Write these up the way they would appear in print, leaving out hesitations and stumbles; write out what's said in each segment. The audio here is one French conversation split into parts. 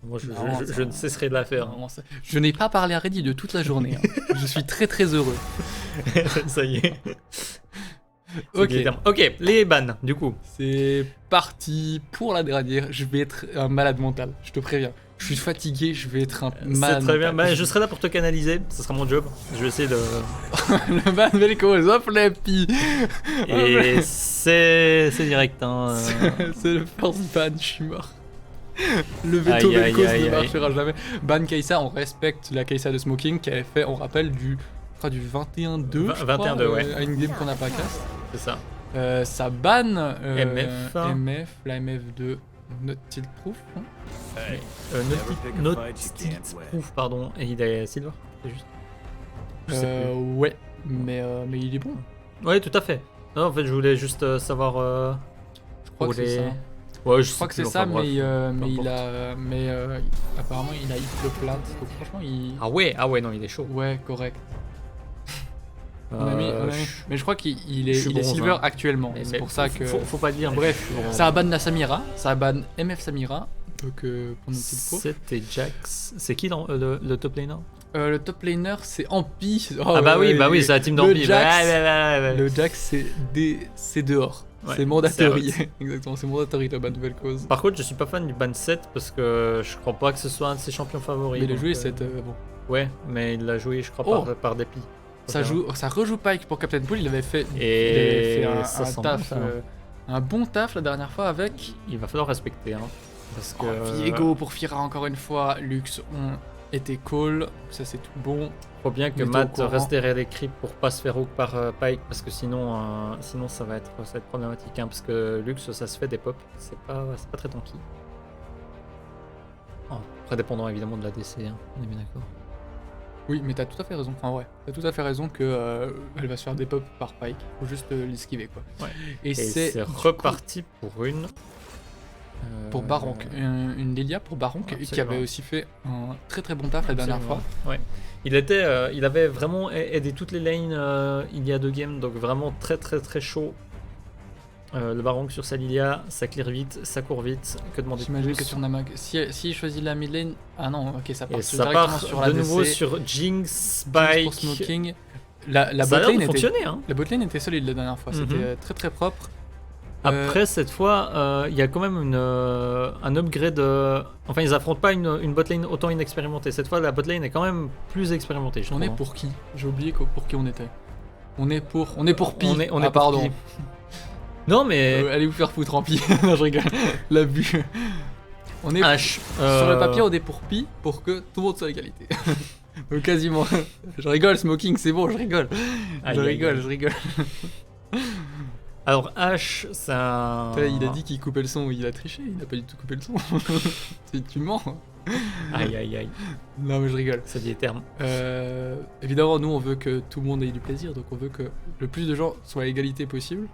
Moi, Non, je ne cesserai de la faire. Non, je n'ai pas parlé à Reddit de toute la journée. Je suis très très heureux. Ça y est. Ok, Ok, les bans, du coup. c'est parti pour la dernière. Je vais être un malade mental, je te préviens. Je suis fatigué, je vais être un C'est malade très bien. mental. Bah, je serai là pour te canaliser. Ce sera mon job. Je vais essayer de. Le ban Vel'Koz, hop les petits. Et c'est direct. Hein. C'est le first ban, je suis mort. Le veto Aïe, aïe, Vel'Koz aïe, ne aïe. marchera jamais. Ban Kai'Sa, on respecte la Kai'Sa de Smoking qui avait fait, on rappelle, du 21-2, je crois, 21-2, ouais. à une game qu'on n'a pas cast. C'est ça. Ça ban MF. la MF2 Not Tilt Proof. Hein. Not Tilt Proof, pardon. Et il est silver, c'est juste. Je sais plus. Ouais, mais il est bon. Ouais, tout à fait. Non, en fait, je voulais juste savoir. Je crois que c'est ça. Ouais, Je crois que c'est ça, mais il a, apparemment il a hit le plat. Donc franchement, il. Ah ouais, non, il est chaud. Ouais, correct. On a mis. Mais je crois qu'il est bronze, silver hein. actuellement. Mais C'est pour ça que. Faut pas le dire. Bref, ça a ban la Samira, ça a ban MF Samira. Donc pour notre petite pro. C'était Jax. C'est qui dans le top laner? Le top laner c'est Ampi. Oh, Ah bah ouais, oui, c'est la team le d'Ampi. Jax, Ouais. Le Jax c'est dehors. Ouais, c'est mandatory. c'est- Exactement, c'est mandatory le ban nouvelle cause. Par contre, je suis pas fan du ban 7 parce que je crois pas que ce soit un de ses champions favoris. Mais il a donc, joué cette. Bon. Ouais, mais il l'a joué, je crois, Oh. par dépit. Ça rejoue Pike pour Captain Pool. Il avait fait Et un ça sent taf, bon, ça. un bon taf la dernière fois avec Il va falloir respecter. Hein, parce que. Viego pour Fira encore une fois. Lux ont été call. Ça c'est tout bon. Faut bien que Mais t'es au Matt courant. reste derrière les creeps pour pas se faire hook par Pike parce que sinon ça va être problématique hein, parce que Lux ça se fait des pops, c'est pas très tanky. Oh, très dépendant évidemment de la DC, hein, on est bien d'accord. Oui, mais t'as tout à fait raison. Enfin ouais, t'as tout à fait raison que elle va se faire des pop par Pike. Faut juste l'esquiver quoi. Ouais. Et, Et c'est c'est du coup, reparti pour une. pour Baronk, une Lilia pour Baronk qui Absolument. avait aussi fait un très très bon taf la dernière fois. Ouais. Il avait vraiment aidé toutes les lanes il y a 2 games, donc vraiment très très très chaud. Le Baronk sur sa Lilia, ça clear vite, ça court vite, que demander de J'imagine plus. que sur Namag, si il choisit la mid lane, ah non, ok, ça part Et ça directement part sur la de nouveau DC, sur Jinx, pour Spike. Smoking. La Ça a l'air botlane de était, fonctionner, hein. la botlane était solide la dernière fois, Mhm. c'était très très propre. Après, cette fois, il y a quand même un upgrade. Enfin, ils affrontent pas une botlane autant inexpérimentée. Cette fois, la botlane est quand même plus expérimentée. Je On trouve, est hein. pour qui? J'ai oublié pour qui on était. On est pour Pi. On est Ah, pour pardon. Pi. Non, mais. Allez vous faire foutre en Pi. Non, je rigole. L'abus. On est H. sur le papier, on est pour Pi pour que tout le monde soit à égalité. Quasiment. Je rigole, Smoking, c'est bon, je rigole. Aïe, Je aïe, rigole, aïe. je rigole. Alors, H, c'est un. Il a dit qu'il coupait le son, il a triché, il a pas du tout coupé le son. Tu mens. Aïe, aïe, aïe. Non, mais je rigole. Ça dit les termes. Évidemment, nous, on veut que tout le monde ait du plaisir, donc on veut que le plus de gens soient à égalité possible.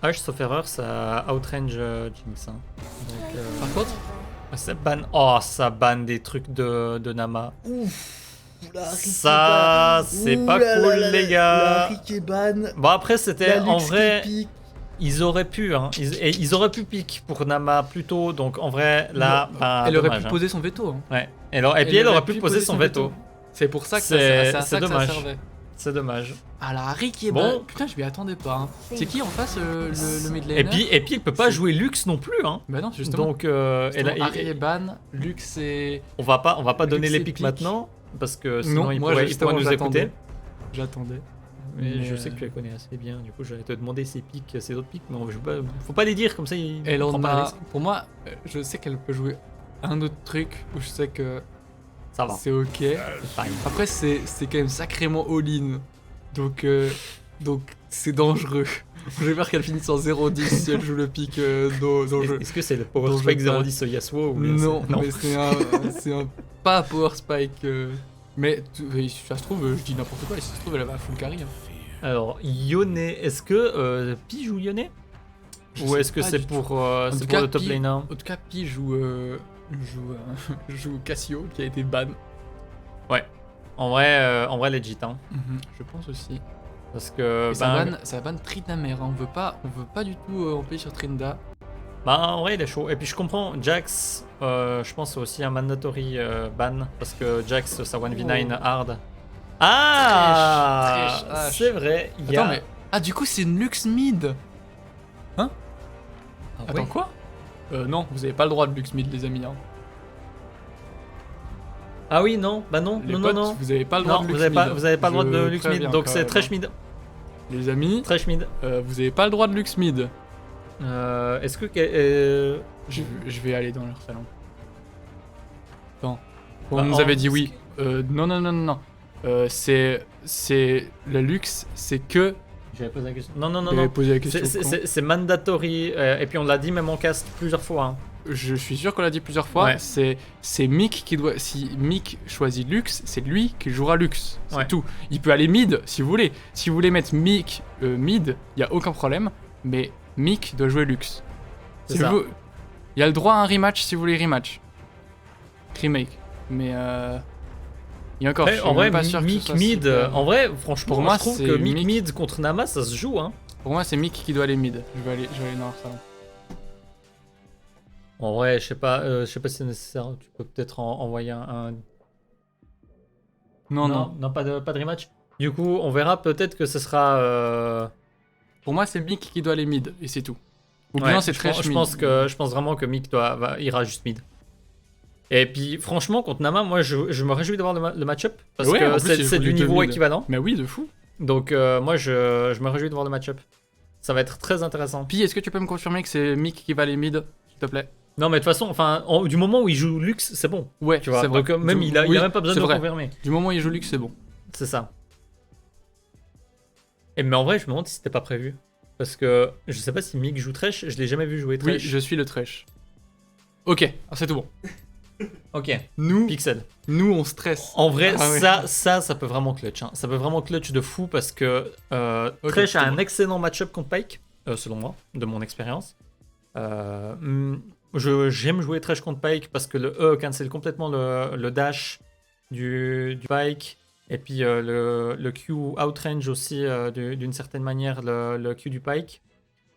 H, sauf erreur, ça outrange Jinx. Hein. Donc, Par contre, ça banne des trucs de Nama. Ça, c'est pas cool, les gars. Bon, après, c'était en vrai. Ils auraient pu, hein. Ils auraient pu pick pour Nama plus tôt, donc en vrai, là, bah, elle aurait dommage, pu hein. poser son veto. Hein. Ouais. Et puis elle aurait pu poser son veto. C'est pour ça que C'est ça dommage. servait. C'est dommage. Ah la Harry qui est Bon. bon. Putain, je m'y attendais pas. Hein. C'est qui en face le mid laner? Et puis il peut pas jouer Lux non plus, hein. Bah non, justement. Donc, Harry est ban, Lux est. on va pas donner Lux les et pics pique. maintenant, parce que sinon il moi pourrait justement, nous écouter. J'attendais. Mais je sais que tu les connais assez bien, du coup j'allais te demander ces pics, ces autres pics, mais faut pas les dire comme ça. Elle prend en pas de a. risque. Pour moi, je sais qu'elle peut jouer un autre truc où je sais que Ça va. c'est ok. C'est fine. Après, c'est quand même sacrément all-in. Donc c'est dangereux. J'ai peur qu'elle finisse en 0-10 si elle joue le pick dans le jeu. Est-ce que c'est le Power dont je Spike parle. 010 Yasuo ou Non, mais c'est un pas Power Spike. Mais ça se trouve, je dis n'importe quoi, et si ça se trouve, elle va full carry. Hein. Alors, Yone, est-ce que Pi joue Yone? Je Ou sais est-ce que pas c'est du pour, tout. En c'est tout pour cas, le top Pi- laner? En tout cas, Pi joue Cassio qui a été ban. Ouais. En vrai legit, hein. Je pense aussi. Parce que Et ça ban Tryndamere. Hein. On veut pas du tout empêcher sur Trinda. Bah en vrai il est chaud. Et puis je comprends, Jax, je pense c'est aussi un mandatory ban parce que Jax ça 1v9 hard. Ah Triche, H. c'est vrai, il y Attends, a... mais. Ah, du coup, c'est une Lux mid. Hein? Ah, Attends, ouais. quoi? Non, vous avez pas le droit de Lux mid, les amis. Hein. Ah oui non, bah non, Les non potes, non non. vous avez pas le droit Non, de Lux vous avez mid. pas le droit de Je Lux mid, préviens donc quand c'est même, Thresh hein. mid. Les amis, Thresh mid. vous avez pas le droit de Lux mid. Est-ce que... Je vais aller dans leur salon. Attends. On Bah, nous en- avait dit oui. Non, non, non, non, non. C'est la luxe, c'est que. J'avais posé la question. Non non non J'avais non. posé la question. C'est mandatory, et puis on l'a dit même en cast plusieurs fois. Hein. Je suis sûr qu'on l'a dit plusieurs fois. Ouais. C'est Mick qui doit. Si Mick choisit luxe, c'est lui qui jouera luxe. C'est Ouais. tout. Il peut aller mid si vous voulez. Si vous voulez mettre Mick mid, il y a aucun problème. Mais Mick doit jouer luxe. C'est Si ça. vous- Il y a le droit à un rematch si vous voulez rematch. Remake. Mais il y a encore. Ouais, je suis en vrai, même pas sûr que ce Mick soit mid, super. en vrai, franchement, Pour moi, je trouve c'est que Mick Mick. mid contre Nama, ça se joue. Hein. Pour moi, c'est Mick qui doit aller mid. Je vais aller dans leur salon. En vrai, je sais pas si c'est nécessaire. Tu peux peut-être envoyer un... Non, non. non, pas de rematch. Du coup, on verra peut-être que ce sera... Pour moi, c'est Mick qui doit aller mid et c'est tout. Ou ouais, bien c'est je très pense- je pense vraiment que Mick ira juste mid. Et puis, franchement, contre Nama, moi, je me réjouis d'avoir le match-up. Parce Ouais, en que plus, il c'est joue du les deux niveau mid. équivalent. Mais oui, de fou. Donc, moi, je me réjouis de voir le match-up. Ça va être très intéressant. Puis, est-ce que tu peux me confirmer que c'est Mick qui va aller mid, s'il te plaît? Non, mais de toute façon, du moment où il joue Lux, c'est bon. Ouais, Tu vois, c'est vrai. donc même il a même pas besoin de c'est le vrai. confirmer. Du moment où il joue Lux, c'est bon. C'est ça. Et mais en vrai, je me demande si c'était pas prévu. Parce que je sais pas si Mick joue Thresh, je l'ai jamais vu jouer Oui, Thresh. je suis le Thresh. Ok, c'est tout bon. Ok, Nous, Pixel. on stresse. En vrai, Ah ouais. ça peut vraiment clutch. Hein. Ça peut vraiment clutch de fou parce que Thresh a c'est un bon. excellent match-up contre Pyke, selon moi, de mon expérience. J'aime jouer Thresh contre Pyke parce que le E cancel complètement le dash du Pyke. Et puis le Q outrange aussi d'une certaine manière le Q du Pyke.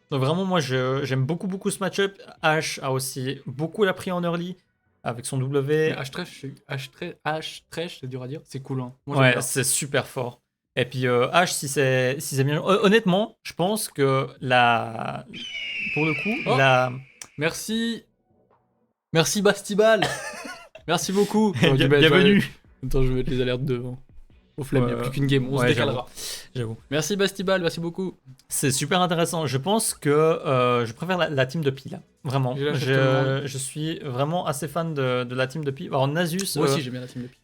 Donc vraiment moi j'aime beaucoup ce match-up. Ash a aussi beaucoup appris en early avec son W. Mais H-Thresh, c'est dur à dire. C'est cool, hein. Moi, j'aime Ouais, bien. c'est super fort. Et puis Ash si c'est bien. Honnêtement, je pense que pour le coup, Oh. la Merci. Merci Bastibal. Merci beaucoup. J'aurais dû mettre- bienvenue. Attends, je vais mettre les alertes devant. Au flemme, il n'y a plus qu'une game, on ouais, se décalera. J'avoue. Merci Bastibal, merci beaucoup. C'est super intéressant. Je pense que je préfère la team de Pi là. Vraiment. Je l'achète tout le monde. Je suis vraiment assez fan de la team de Pi. Alors Nasus, Moi aussi, j'aime bien la team de Pi.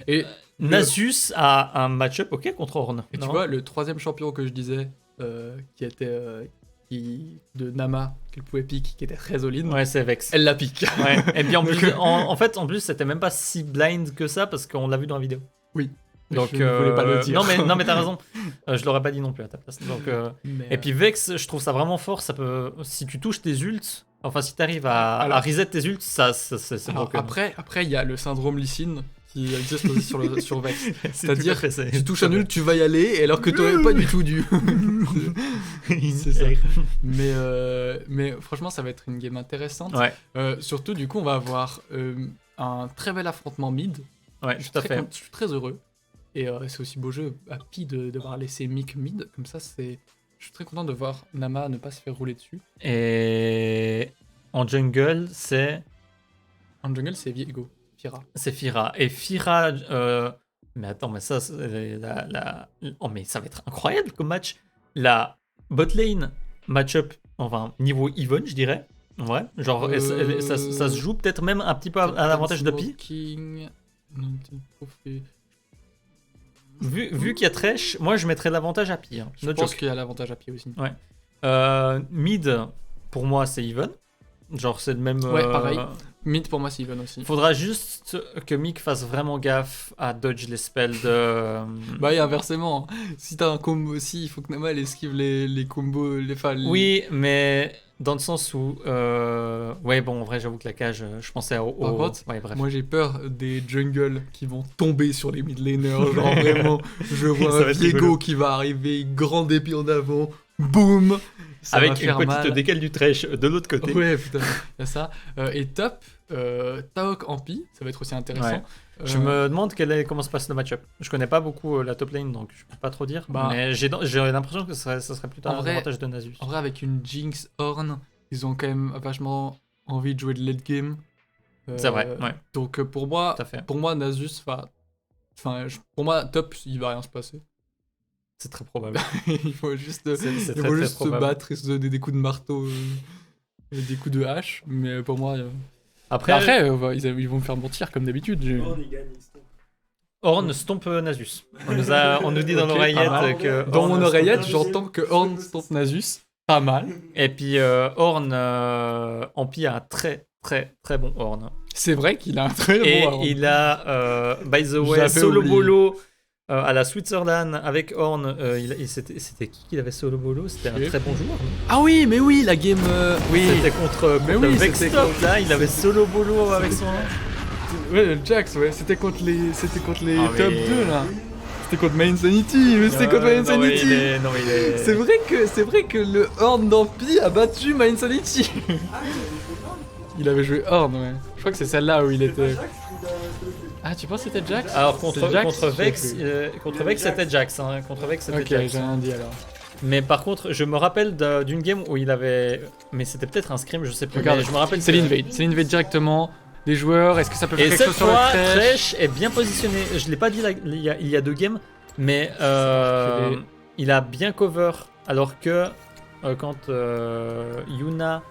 Et, Nasus a un match-up ok contre Ornn. et tu non vois, le troisième champion que je disais, qui était de Nama, qu'elle pouvait pique, qui était très all-in, Ouais, c'est Vex. elle la pique. Ouais. Et puis en Donc, plus, en fait, c'était même pas si blind que ça parce qu'on l'a vu dans la vidéo. Oui. Donc, Je ne voulais pas le dire. Non, mais t'as raison. Je l'aurais pas dit non plus à ta place. Donc, Mais, et puis Vex, je trouve ça vraiment fort. Ça peut, si tu touches tes ults, enfin si t'arrives à Alors- reset tes ults, c'est alors, broken. après, il y a le syndrome Lysine qui existe aussi sur Vex. C'est C'est-à-dire, tout à fait ça. Tu touches un ult, tu vas y aller, alors que t'aurais pas du tout dû. C'est ça. Mais franchement, ça va être une game intéressante. Ouais, Surtout, du coup, on va avoir un très bel affrontement mid. ouais, tout à fait. Je suis très heureux. Et c'est aussi beau jeu à Pi d'avoir laissé Mick mid. Comme ça, je suis très content de voir Nama ne pas se faire rouler dessus. Et en jungle, c'est En jungle, c'est Viego, Fira. Fira. Et Fira, mais attends, mais ça, oh mais ça va être incroyable comme match. La bot lane match-up, enfin niveau even, je dirais. Ouais, genre ça se joue peut-être même un petit peu à l'avantage de Pi. Smoking, Trophée. Vu qu'il y a Thresh, moi je mettrais l'avantage à Pi. Hein. Je No pense joke. qu'il y a l'avantage à Pi aussi. Mid, pour moi c'est even. Genre c'est le même. Ouais, pareil. Mid pour moi c'est even aussi. Faudra juste que Mick fasse vraiment gaffe à dodge les spells de. Bah et inversement, si t'as un combo aussi, il faut que Nama elle esquive les combos, Oui, mais dans le sens où. Ouais, bon, en vrai, j'avoue que la cage, je pensais au. Par contre, ouais, bref. moi j'ai peur des jungles qui vont tomber sur les mid laners, genre vraiment, je Ça vois va un être Viego rigolo. qui va arriver, grand épée en avant, boum, Ça va Avec une faire petite mal. décale du Thresh de l'autre côté. Ouais, putain, il y a ça. Et top, Taok Ampi, ça va être aussi intéressant. Ouais. Je me demande comment se passe le match-up. Je connais pas beaucoup la top lane, donc je peux pas trop dire. Bah, mais j'ai l'impression que ça serait plutôt en un vrai- avantage de Nasus. En vrai, avec une Jinx Horn, ils ont quand même vachement envie de jouer de late game. C'est vrai, ouais, Donc pour moi, tout à fait. Nasus, pour moi, top, il va rien se passer. C'est très probable. Il faut juste, C'est il très, faut très juste se probable. battre et se donner des coups de marteau et des coups de hache. Mais pour moi, Après, ils vont me faire mentir comme d'habitude. Horn stomp Nasus. On nous dit dans Ok, l'oreillette pas mal. que. Dans Horn mon stomp oreillette, Nasus. j'entends que Horn stomp Nasus. Pas mal. Et puis Horn, Ampi a un très très très bon Horn. C'est vrai qu'il a un très Et bon Horn. il a, by the way, J'avais solo oublié. bolo à la Switzerland avec Horn. C'était qui avait solo bolo? C'était un Ok. très bon joueur. Non Ah oui, mais oui, la game. Oui. C'était contre Mais oui, c'était Vextop, contre- là, il avait solo bolo avec son. Ouais, le Jax, ouais. C'était contre les Ah, top mais- 2 là. C'était contre Main Sanity. Mais c'était contre Main Non, mais Sanity. non, mais il est- C'est vrai que le Horn d'Ampi a battu Main Sanity. Il avait joué Horn, ouais. Je crois que c'est celle-là où il était. Ah, tu penses que c'était Jax? Alors contre C'est Jax, Vex, je sais contre Vex c'était Jax. Hein. Contre Vex c'était Ok, Jax. j'ai rien dit alors. Mais par contre, je me rappelle d'une game où il avait. Mais c'était peut-être un scrim, je sais plus. Regarde, mais je me rappelle. c'est que- l'invade. C'est l'invade directement. Les joueurs, est-ce que ça peut faire Et quelque cette chose sur le fois, Thresh? Thresh est bien positionné. Je l'ai pas dit il y a deux games, mais Je l'ai- il a bien cover. Alors que quand Yuna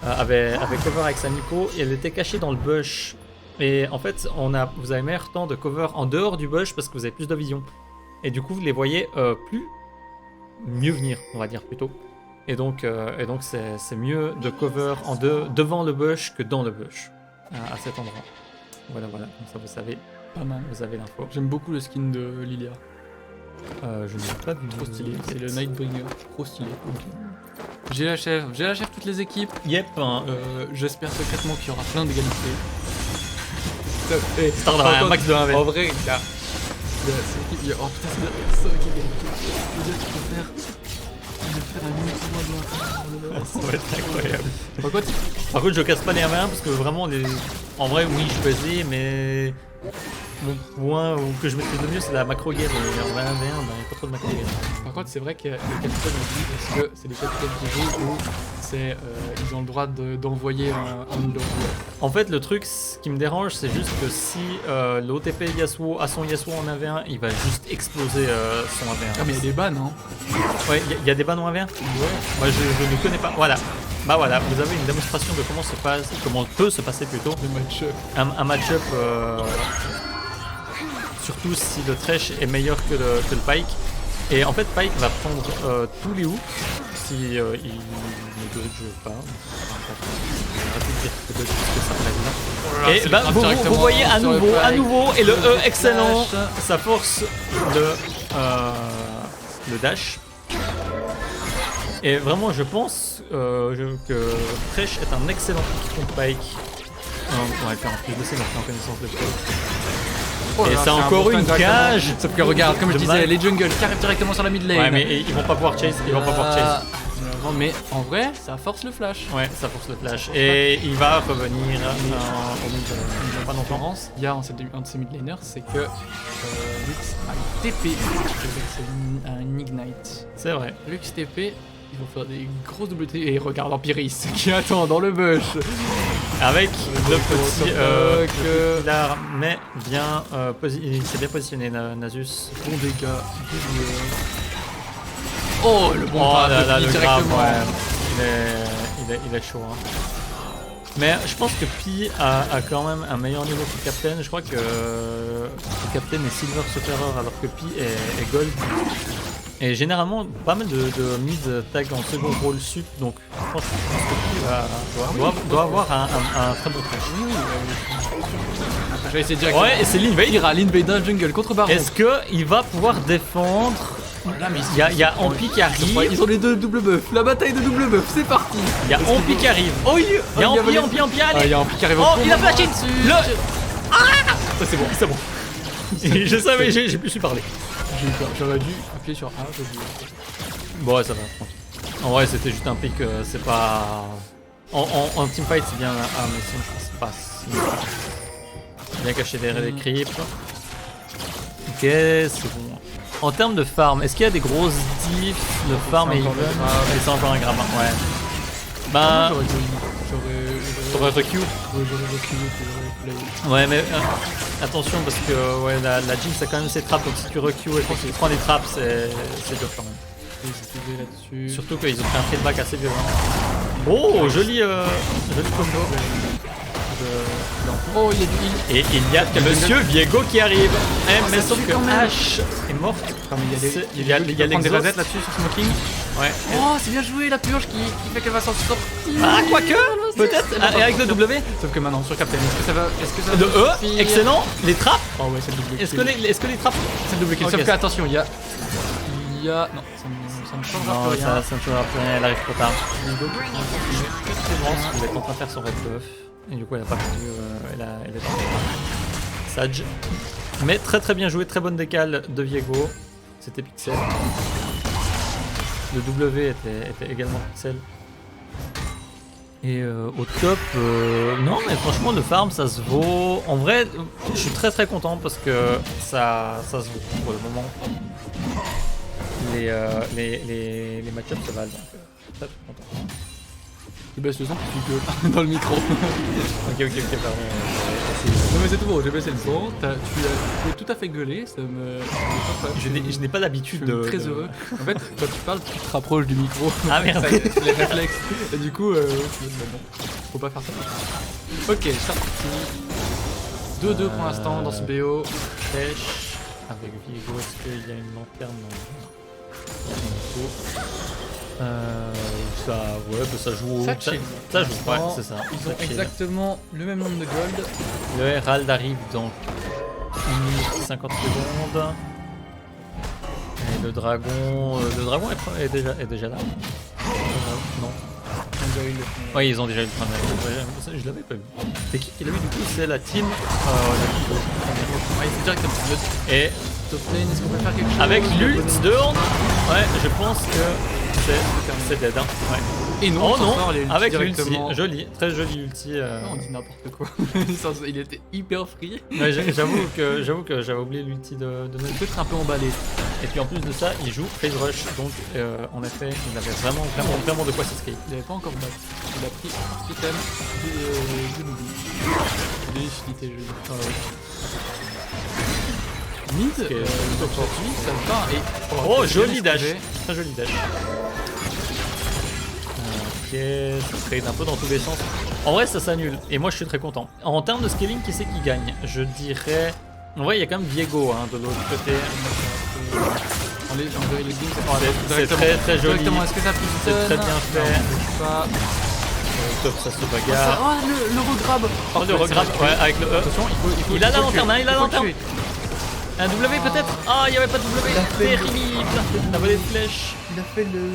avait cover avec sa Nico, elle était cachée dans le bush. Et en fait, vous avez meilleur temps de cover en dehors du bush parce que vous avez plus de vision. Et du coup, vous les voyez mieux venir, on va dire plutôt. Et donc c'est mieux de cover devant le bush que dans le bush à cet endroit. Voilà, comme ça vous savez, Pas mal. vous avez l'info. J'aime beaucoup le skin de Lilia. Je ne sais pas du Trop stylé. C'est le Nightbringer. Trop stylé. J'ai la chèvre toutes les équipes. Yep, hein. J'espère secrètement qu'il y aura plein d'égalités. Star dans un max de 1v. En vrai, il y a cette équipe, il y a. Oh putain, c'est 5 égalités. Je veux dire qu'il faut faire un mini tournoi de 1. Ça va être incroyable. Par contre, Par contre, je casse pas les 1v1 parce que vraiment, en vrai, oui, je faisais, mais mon point que je maîtrise le mieux, c'est la macro game. Et en 1v1, il n'y a pas trop de macro game. c'est vrai que les capitaines ont dit parce que c'est les capitaines qui jouent où ils ont le droit d'envoyer un de leurs joueurs. En fait, le truc, ce qui me dérange, c'est juste que si l'OTP Yasuo a son Yasuo en 1v1, il va juste exploser son 1v1. Ah mais il y a des bans, hein. Ouais, il y a des bans en 1v1. Ouais. Moi, je ne connais pas. Voilà. Bah voilà, vous avez une démonstration de comment peut se passer plutôt Le match. un match-up, surtout si le Thresh est meilleur que le Pyke. Et en fait, Pyke va prendre tous les hooks si il ne dodge pas. Arrêtez de dire que dodge parce que ça me l'a dit. Et bah, vous voyez à nouveau, et le E excellent, ça force le dash. Et vraiment, je pense que Thresh est un excellent pick contre Pyke. On va le faire en plus de ça, donc en connaissance de cause. Et c'est encore une cage. Sauf que regarde, comme je De disais, mal. les jungles qui arrivent directement sur la mid lane. Ouais, mais ils vont pas pouvoir chase. Mais en vrai, ça force le flash. Ouais, ça force le flash. Et il va revenir au mid pas longtemps. Florence, il y a un de ces mid laners, c'est que Lux a une TP. C'est un Ignite. C'est vrai. Lux TP, ils vont faire des grosses double TP. Et regarde Empiris qui attend dans le bush. Avec le petit que- pilar, mais bien il s'est bien positionné Nasus. Bon dégâts. Oh, le bon Oh grab là là, de le Pi grab, directement. ouais. Il est chaud. Hein. Mais je pense que Pi a quand même un meilleur niveau que Captain. Je crois que Captain est Silver supérieur alors que Pi est Gold. Et généralement, pas mal de mid tag en second rôle sup. Donc je pense que Pi doit avoir un très bon trash. Je vais essayer directement. Ouais, et c'est l'invade. Il ira l'invade d'un jungle contre Baron. Est-ce qu'il va pouvoir défendre? Là, mais Il y a Ampi qui arrive. Ouais, ils ont les deux double buff. La bataille de double buff, c'est parti. Il y a Ampi qui arrive. Oh, il y a Ampi, Ah, il allez. y a un pic qui arrive au Oh, fond. il a flashé. Le... Ça, c'est bon. Je savais, j'ai plus su parler. J'ai eu peur. J'aurais dû appuyer sur A, j'ai oublié. Bon, ouais, ça va, tranquille. En vrai, c'était juste un pic, c'est pas. En teamfight, c'est bien. Ah, mais sinon, c'est pas si. Bien caché derrière les creeps. Ok, c'est bon. En termes de farm, est-ce qu'il y a des grosses diffs de farm et even? Et c'est encore un grave, ouais. Bah. J'aurais recu. Ouais, mais attention parce que ouais, la Jinx a quand même ses trappes, donc si tu recu et que tu prends des trappes, c'est dur quand même. Surtout qu'ils ont pris un feedback assez violent. Oh, joli combo. Oh, il y a du heal. Et il y a Monsieur Viego qui arrive. Mais sauf que Ash est morte. Il y a des l'exhaust là-dessus sur Smoking. Ouais. Oh, c'est bien joué la purge qui fait qu'elle va s'en sortir. Ah, quoique peut-être. Et avec le W. Sauf que maintenant sur Captain, est-ce que ça Le E, excellent. Les trappes. Oh ouais, c'est le double kill. Est-ce que les trappes. C'est le double kill. Sauf que attention, il y a. Non, ça ne changera plus rien. Ça ne changera plus rien, elle arrive trop tard. Il est en train de faire son red buff. Et du coup, elle a pas pu. Elle est en Sage. Mais très bien joué, très bonne décale de Viego. C'était pixel. Le W était également pixel. Et au top, non mais franchement le farm ça se vaut. En vrai, je suis très content parce que ça se vaut pour le moment. Les match-ups se valent donc très content. Tu baisses le son, tu gueules dans le micro. Ok, pardon. Non mais c'est tout bon, j'ai baissé le son, tu as tout à fait gueulé, ça me... Je n'ai pas l'habitude de... très heureux. En fait, quand tu parles, tu te rapproches du micro. Ah merde. C'est les réflexes. Et du coup, bon, faut pas faire ça. Ok, c'est parti. 2-2 pour l'instant dans ce BO. Pêche. Avec Viego, est-ce qu'il y a une lanterne ça joue. Ça joue, ouais, c'est ça. Ils ont exactement le même nombre de gold. Le Herald arrive dans 1 minute 50 secondes. Et le dragon est déjà là. Non. Ouais, ils ont déjà eu le premier. Je l'avais pas vu. C'est qui l'a vu du coup? C'est la team. Ouais, c'est directement. Et top lane, est-ce qu'on peut faire quelque chose? avec l'ult de Horn, ouais, je pense que c'est dead. Hein. Ouais. Et non, oh non, les avec l'ulti, joli, très joli ulti. Non, on dit n'importe quoi. Il était hyper free. Ouais, j'avoue que j'avais oublié l'ulti de notre peut-être un peu emballé. Et puis en plus de ça, il joue phase rush, donc en effet, il avait vraiment de quoi s'escape. Il avait pas encore back. Il a pris l'item du Loulou. Il est joli. Mid, aujourd'hui, ça va. Et oh, joli dash, très joli dash. Ok, ça trade un peu dans tous les sens. En vrai, ça s'annule, et moi je suis très content. En termes de scaling, qui c'est qui gagne? Je dirais... En vrai, il y a quand même Viego hein, de l'autre côté. C'est très joli. Est-ce que ça c'est très bien fait. Pas... Top, ça se bagarre. Oh, le regrab. Oh, le regrab, ouais, avec le E. Attention, il a la lanterne, hein, il a la lanterne. Un W peut-être? Ah, il n'y avait pas de W. Terrible. Il a volé de flèche. Il a fait le...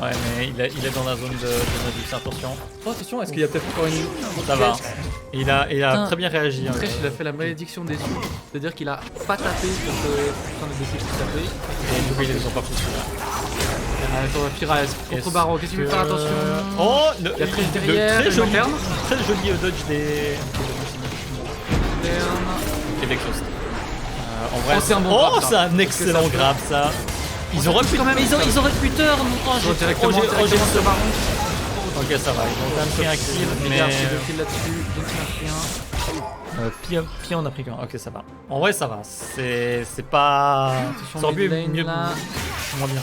Ouais, mais il est dans la zone de Nodus, attention. Oh, attention, est-ce qu'il y a peut-être encore une... Ça va. Il a très bien réagi. Trish, il a fait la malédiction des sous. C'est-à-dire qu'il a pas tapé sur le défi qu'il tapait. Et du coup, ils les ont pas foutus là. Attends, Pyrrhus, contre Baron, qu'est-ce que tu veux faire attention? Oh, il y a Trish derrière, très joli dodge des... Et d'exhaust. En vrai, c'est un bon grab, c'est un excellent grab ça. Ils auraient pu turn. Directement Baron. Ok, ça va, ils ont quand même pris un kill, mais... Puis on a pris qu'un. Ok, ça va. En vrai, ça va. C'est pas... Ça aurait pu mieux... Moins bien.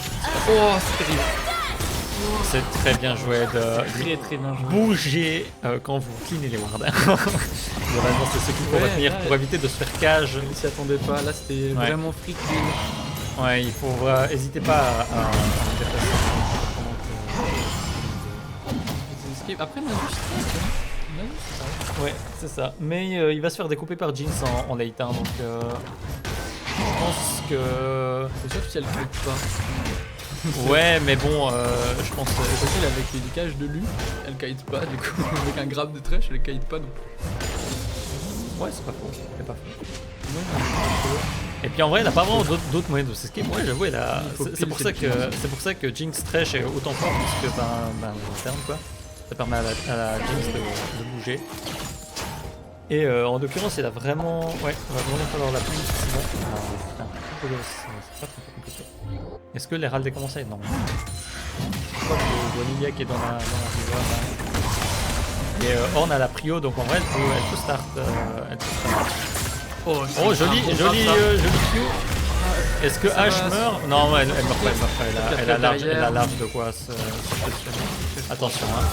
Oh, c'est terrible. C'est très bien joué de très bien joué. Bouger quand vous cleanez les wards. Vraiment, c'est ce qu'il faut retenir pour éviter de se faire cage. Il s'y attendait pas, là c'était vraiment free clean. Ouais, il faut... N'hésitez pas à déplacer. Après, on a juste... Ouais, c'est ça. Mais il va se faire découper par Jinx en late, hein, donc je pense que... C'est sûr si elle kite pas. Ouais, mais bon, je pense que... C'est facile avec les décages de Lu, elle kite pas, du coup, avec un grab de Thresh, elle kite pas non plus. Ouais, c'est pas faux, c'est pas faux. Et puis en vrai, il a pas vraiment d'autres moyens de s'escape. Ouais, j'avoue, faut c'est pour ça que Jinx Thresh est autant fort, parce que long terme quoi. Ça permet à la Jinx de bouger. Et en l'occurrence, il a vraiment. Ouais, il va vraiment falloir la pluie. Sinon, putain, c'est pas trop compliqué. Est-ce que l'Hérald est commencé? Non. Je crois que Olivia qui est dans la river là. Et Ornn a la prio, donc en vrai, elle peut start. Oh, joli Q. Est-ce que Ashe meurt? Non, elle meurt pas, elle a large de quoi se positionner. Attention, hein.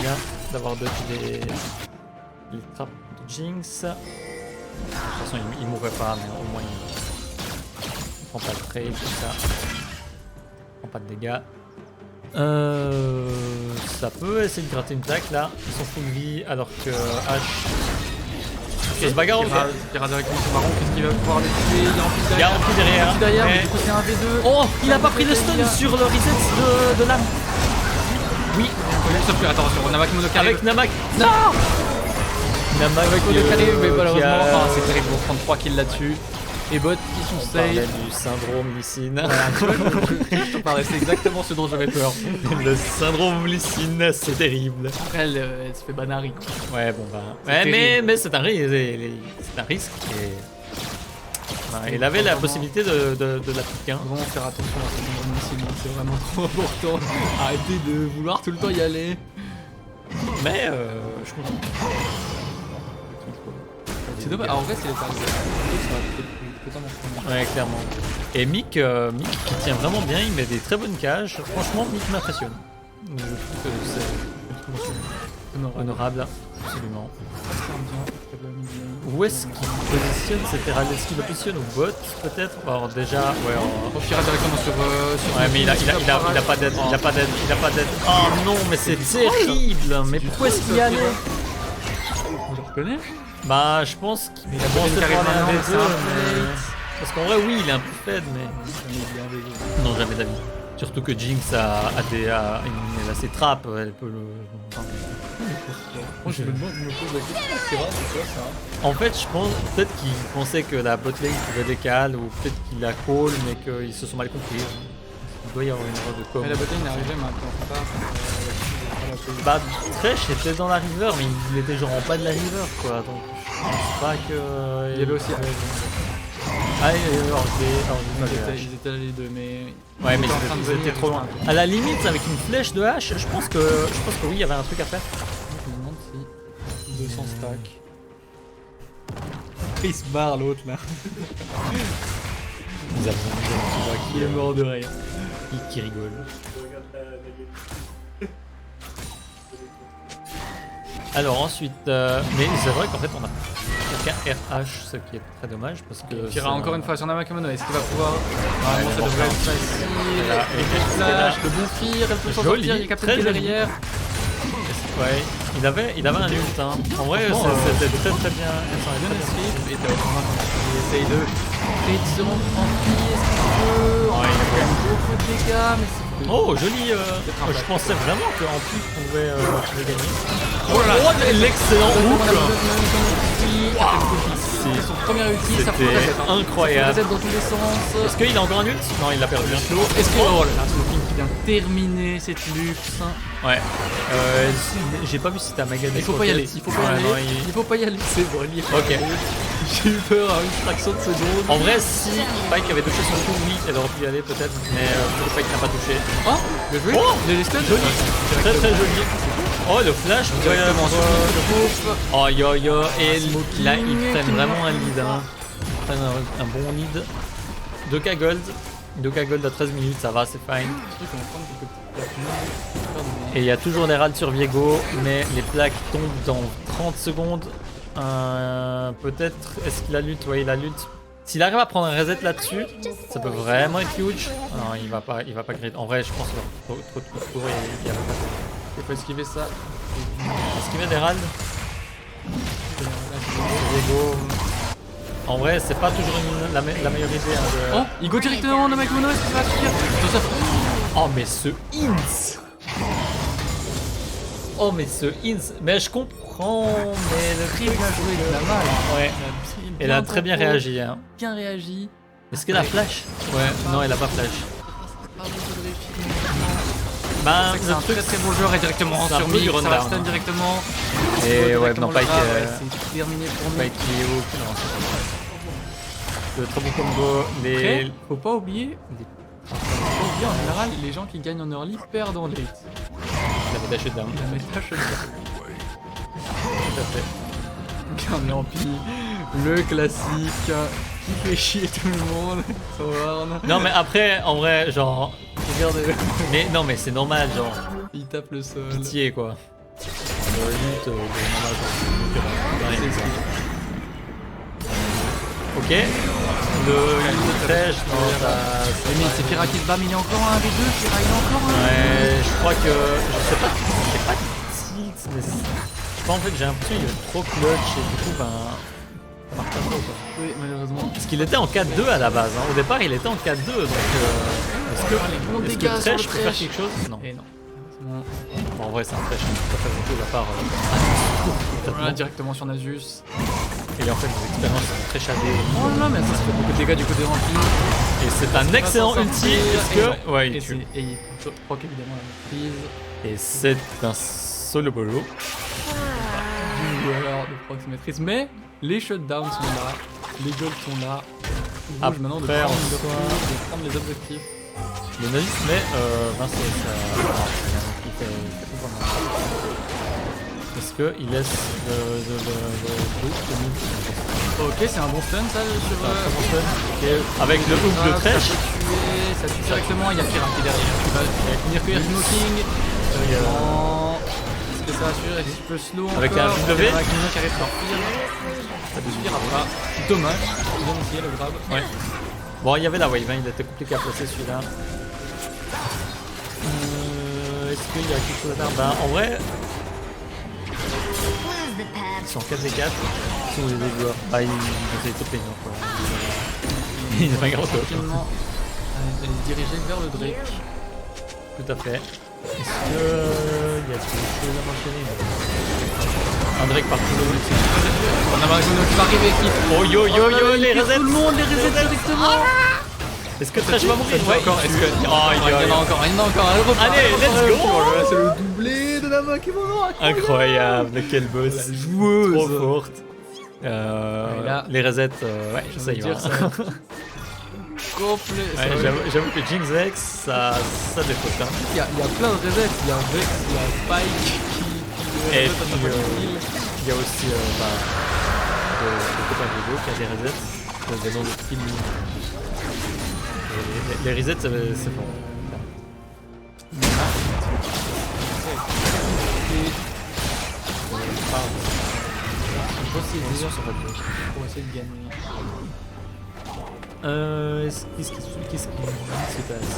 Bien d'avoir les trappes de Jinx. De toute façon, il mourrait pas, mais au moins il prend pas de trade, tout ça. Il prend pas de dégâts. Ça peut essayer de gratter une plaque là. Ils sont full vie alors que Ashe. Ça se bagarre. Il ira directement sur Baron. Qu'est-ce qu'il va pouvoir les tuer? Il y a un coup derrière. Mais du coup, c'est un V2. Oh, il a pas pris le stun sur le reset de l'âme. Oui. Sauf que, attention, Namak Mono carré. Avec Namak. Non. Namak avec Mono carré, mais malheureusement, c'est terrible pour prendre 3 kills là-dessus. Et bot qui sont safe. On parlait du syndrome Lysine. Je te parlais, c'est exactement ce dont j'avais peur. Le syndrome Lysine, c'est terrible. Après, elle se fait banari. Ouais, bon bah. Ouais, mais c'est un risque. C'est un risque. Et... il avait la possibilité de la piquer. Vraiment faire attention à ce syndrome Lysine, c'est vraiment trop important. Arrêtez de vouloir tout le temps y aller. Mais je comprends. C'est dommage. En vrai, c'est les targets. Ouais, clairement. Et Mick qui tient vraiment bien, il met des très bonnes cages. Franchement, Mick m'impressionne. Je trouve que c'est honorable, absolument. Où est-ce qu'il positionne cet Herald? Est-ce qu'il le positionne au bot peut-être? Alors déjà, ouais. On ira directement sur ouais, mais il a pas d'aide, il a pas d'aide. Oh non, mais c'est terrible. Mais pourquoi est-ce qu'il y allait? Je le reconnais. Bah, je pense qu'il a pensé prendre un V2, parce qu'en vrai, oui, il est un peu faible, mais... Non, jamais d'avis. Surtout que Jinx a ses trappes, elle peut le... Moi, je me demande, je me pose la question, c'est quoi ça? En fait, je pense peut-être qu'il pensait que la botlane pouvait décaler, ou peut-être qu'il la call, mais qu'ils se sont mal compris. Il doit y avoir une erreur de com. Mais la botlane est arrivée maintenant, pas... Bah, Thresh était dans la river, mais il était genre en bas de la river, quoi, donc je pense pas que... Il y avait aussi... Ah, ils étaient là les deux, mais... Ouais, mais ils étaient trop loin. À la limite, avec une flèche de hache, je pense que oui, il y avait un truc à faire. Je me demande si... 200 stacks... Il se barre l'autre, là. Qui est mort de rire. Qui rigole. Alors ensuite, mais c'est vrai qu'en fait on a aucun RH, ce qui est très dommage parce que... Il ira encore une fois sur Namak Mono, est-ce qu'il va pouvoir... Normalement ça devrait être facile, et quel flash, le bon fear, elle peut s'en sortir, il y a Captain qui est derrière. Ouais, il avait un ult, hein. En vrai c'était très bien. Elle s'en est bien esquive, et t'as autant il essaye de... Et de se rendre tranquille, est-ce qu'il peut... Il a quand même beaucoup de dégâts, mais c'est... Oh, joli! Je pensais vraiment qu'en plus on pouvait gagner. Oh là là! L'excellent hook! C'est son premier ulti, ça fait incroyable. Ça dans tous les sens. Est-ce qu'il a encore un ult? Non, il l'a perdu. Est-ce que... Oh là là, Slowking qui vient terminer cette luxe. Ouais. J'ai pas vu si t'as méga. Il faut pas y aller, il faut pas y aller. C'est bon, il est ok. J'ai eu peur à une fraction de seconde. En vrai, si Pike avait touché son coup, oui, elle aurait pu y aller peut-être, mais le Pike n'a pas touché. Oh, bien joué. Oh, les stuns, joli. Très joli. Oh, le flash, directement sur le groupe. Oh, yo, et là, ils prennent vraiment un lead. Hein. Ils prennent un bon lead. 2k gold à 13 minutes, ça va, c'est fine. Et il y a toujours des râles sur Viego, mais les plaques tombent dans 30 secondes. Peut-être, est-ce qu'il a lutte? Ouais, il a lutte. S'il arrive à prendre un reset là-dessus, ça peut vraiment être huge. Non, il va pas grid. En vrai, je pense qu'il va trop de coups de tour et il y a pas. Il faut esquiver ça. Esquiver des râles. Viego. En vrai, c'est pas toujours la meilleure idée. Hein, de... Oh, il go directement dans Namak Mono, est-ce qu'il va suffire? Oh, mais ce int! Oh, mais ce ins. Mais je comprends. Mais le Très bien joué de la malle. Ouais. Elle a très bien tempo, réagi. Hein. Bien réagi. Est-ce qu'elle a flash? Ouais, non, elle a pas flash. Ben, c'est un très très beau joueur et directement sur mid, ça va stun directement. Et ouais, non, Pike, c'est terminé pour nous. Pike qui est au cul, non, c'est très bon combo. Après, faut pas oublier, en général, les gens qui gagnent en early perdent en late. La méta shutdown. La méta shutdown. Tout à fait. On est en pile, le classique qui fait chier tout le monde. Non mais après, en vrai, genre... Regardez-le. Mais non mais c'est normal, genre... Il tape le sol. Pitié quoi. Lutte, ok. Le Trash, non, ça... Mais c'est Fira qui se bat, mais il est encore un V2, Fira il est encore un. Ouais, je crois que... Je sais pas tilt, mais... En fait, j'ai l'impression qu'il est trop clutch et du coup, ben... Ça marche pas trop quoi. Oui, malheureusement. Parce qu'il était en 4-2 à la base, hein. Au départ il était en 4-2, donc... Est-ce que Trash peut faire quelque chose? Non. Et non. Bon, en vrai, c'est un Trash, il peut pas faire grand chose à part... Voilà, directement sur Nasus. Et en fait, les expériences sont très chadées. Oh non, mais ça se fait beaucoup de dégâts du côté rempli. Et c'est un excellent ulti. Est-ce que. Ouais, il tue. Et il proc évidemment la maîtrise. Et c'est un solo bolo. Du joueur de proc maîtrise. Mais les shutdowns sont là. Les goals sont là. Rouge maintenant de prendre les objectifs. Le Nasus, mais Vincent, ça. Il fait est-ce qu'il laisse Ok, c'est un bon stun ça sur okay. Avec le hook de Trash. Ça tue directement, il y a Fira qui est derrière. Il va finir que Smoking. Est-ce que ça assure? Est-ce qu'il peut slow avec encore? un W avec Nino qui arrive par Fira. Ça ne suffira pas. Dommage. Il vient d'essayer le grab. Ouais. Bon, il y avait la wave, hein. Il était compliqué à placer celui-là. Est-ce qu'il y a quelque chose à faire? Bah, en vrai. Ils sont 4v4, ils sont des joueurs. Ah, ils ont top lane quoi. Il est pas grand top. Elle est dirigée vers le Drake. Tout à fait. Est-ce que il y a quelque chose à mentionner? Un Drake partout. On a Margono qui va arriver qui. Oh yo yo yo, les resets. Tout le monde les reset directement. Est-ce que Trash va mourir? Ouais, encore. Est-ce que. Oh, il y en a encore, il y en a encore. Allez, let's go. C'est le doublé de la main qui est mort. Incroyable, quel boss. La joueuse. Trop forte. Là, les resets, ouais, je sais, dire ça. Complet. Ouais, j'avoue que Jinx X, ça défaut. Hein. Il y a plein de resets. Il y a Vex, il y a Pike qui et puis, il y a aussi de copains vidéo qui a des resets. Des noms de skills. Les resets, c'est bon. Possible pour essayer de gagner. Qu'est-ce qui se passe?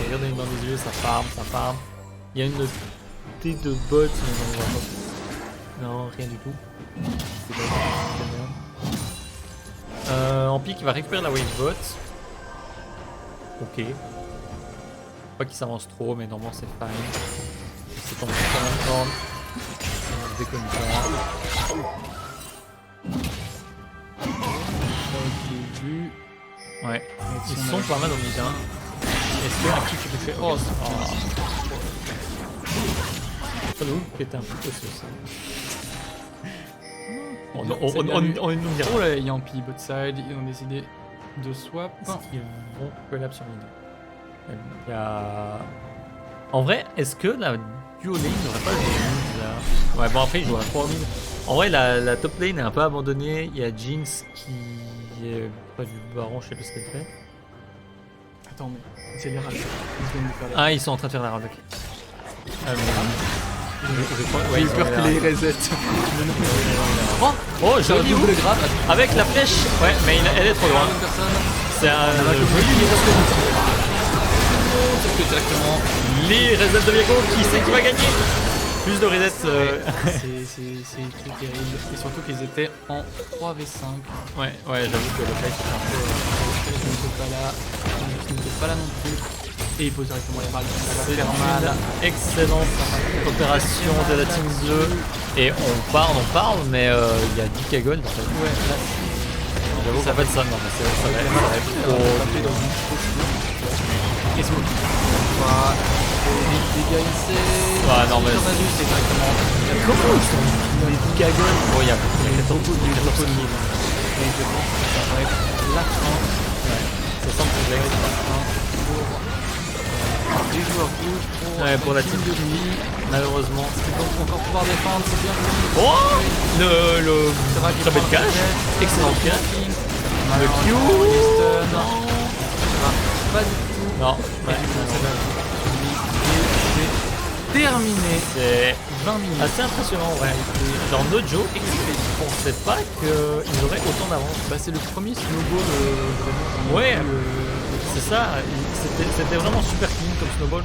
Regardez dans les yeux, ça farm. Il y a une tête de bot, mais on voit pas. Non, rien du tout. En pique, il va récupérer la wave bot. Ok. Pas qu'il s'avance trop, mais normalement c'est fine. C'est tombé sur la corne. Ça ne déconne pas. Ouais. Ils sont pas mal au mid. Hein. Est-ce qu'il y a un kick qui peut faire... Oh, c'est le hook qui était un peu costaud ça. On nous dira. Oh là, Yampi, bot side, ils ont décidé de swap. Ils vont collab sur mid. Il y a... En vrai, est-ce que la duo lane n'aurait pas joué mid là? Ouais, bon après il joue à 3 mid. En vrai, la top lane est un peu abandonnée. Il y a Jinx qui est pas du baron, je sais pas ce qu'elle fait. Attends, mais c'est les rats. Ah, ils sont en train de faire la rave. J'ai eu peur qu'il les reset. Oh, joli double grave. Avec la flèche. Ouais, mais elle est trop loin. C'est un directement. Les resets de Viego, qui c'est qui va gagner? Plus de resets. C'est terrible. Et surtout qu'ils étaient en 3v5. Ouais, j'avoue que le fight était un peu. Je n'étais pas là. Je n'étais pas là non plus. Et il pose directement les balles. Ça va C'est faire mal. une excellente opération de la team bleue. Et on parle, mais il y a 10 cagoles en fait. Ouais, là, J'avoue qu'en fait ça, non, mais ça va être trop. Et Smoky. Voilà. Les dégâts ici. Ah non, mais. C'est exactement. Comment ils sont les 10 cagoles? Bon, il y a 14 kills. Et je pense que ça va être la fin. Ouais, ça semble complexe. Les joueurs rouges Ouais, pour la team de nuit. Malheureusement. Ils vont encore pouvoir défendre, c'est bien. Oh le très bel cash. Excellent cash. Le Q. Non. Pas du tout. Non. Et du coup, ça va c'est terminé. C'est 20 minutes. assez impressionnant, ouais. Genre no joke, je pensais pas qu'ils auraient autant d'avance. Bah, c'est le premier snowball vraiment. Ouais, c'est ça. C'était vraiment super clean comme snowball.